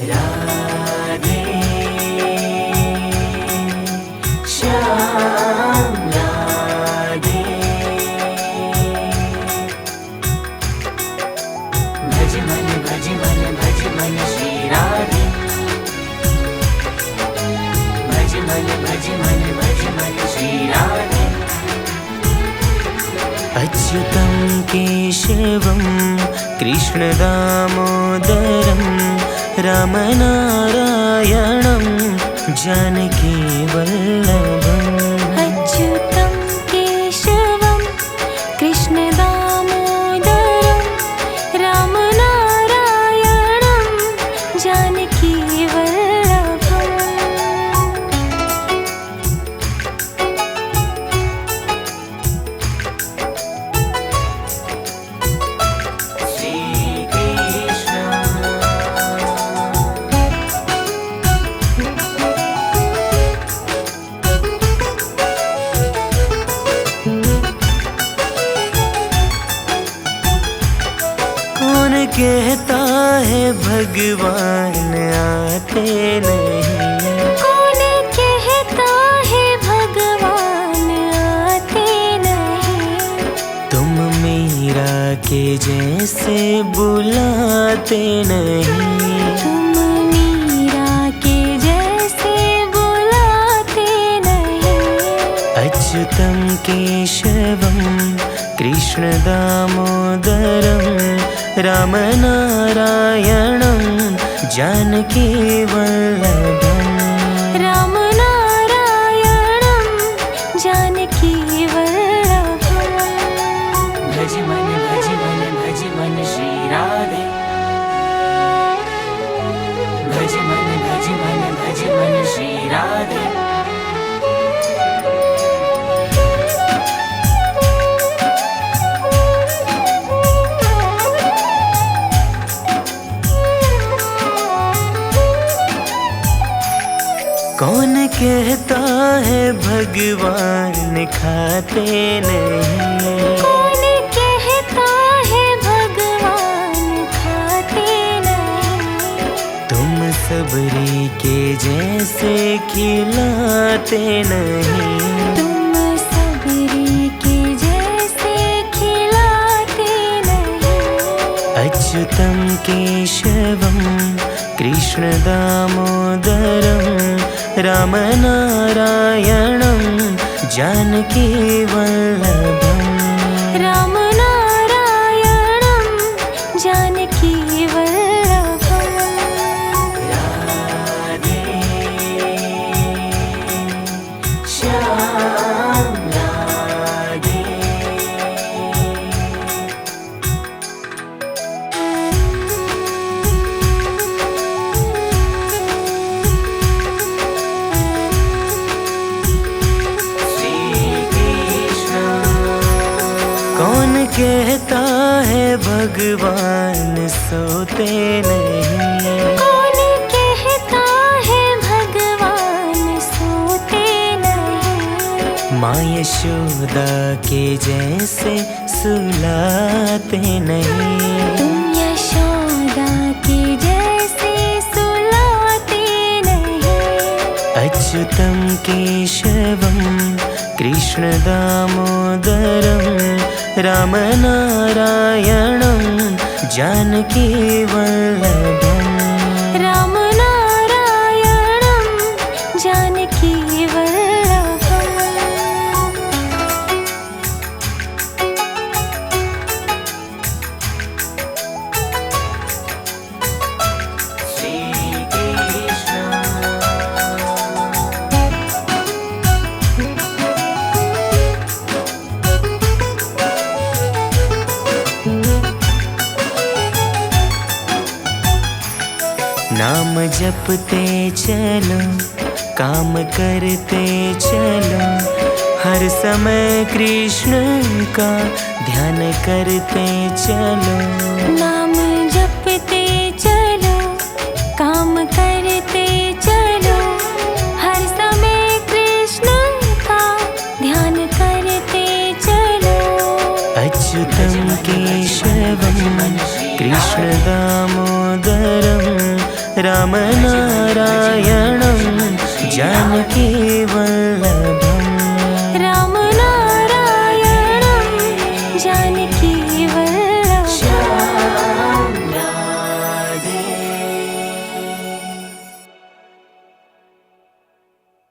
राधे श्याम राधे भज मन भज मन भज मन श्री राधे भज मन भज मन भज मन श्री राधे अच्युतं केशवं कृष्ण दामोदरं रामनारायणं जानकी वल्लभम् अच्युतं केशवं कृष्ण दामोदरं रामनारायणं जानकी वल्लभम् कौन कहता है भगवान आते नहीं कौन कहता है भगवान आते नहीं तुम मीरा के जैसे बुलाते नहीं तुम मीरा के जैसे बुलाते नहीं अच्युतं केशवं कृष्ण दामोदरं रामनारायणं जानकी वल्लभम् रामनारायणं जानकी वल्लभम् भज मन श्री राधे भज मन श्री राधे कौन कहता है भगवान खाते नहीं कौन कहता है भगवान खाते नहीं तुम सबरी के जैसे खिलाते नहीं तुम सबरी के जैसे खिलाते नहीं अच्युतं केशवं कृष्ण दामोदरं रामनारायणं जानकी वल्लभम् रामनारायणं जानकी वल्लभम् राधे श्याम राधे कौन कहता है भगवान सोते नहीं कौन कहता है भगवान सोते नहीं माँ यशोदा के जैसे सुलाते नहीं तुम यशोदा के जैसे सुलाते नहीं अच्युतं केशवं कृष्ण दामोदरं रामनारायणं जानकी वल्लभम् रामनारायणं जानकी वल्लभम् नाम जपते चलो काम करते चलो हर समय कृष्ण का ध्यान करते चलो नाम जपते चलो काम करते चलो हर समय कृष्ण का ध्यान करते चलो अच्युतं केशवं कृष्ण दामोदरं रामनारायणं जानकी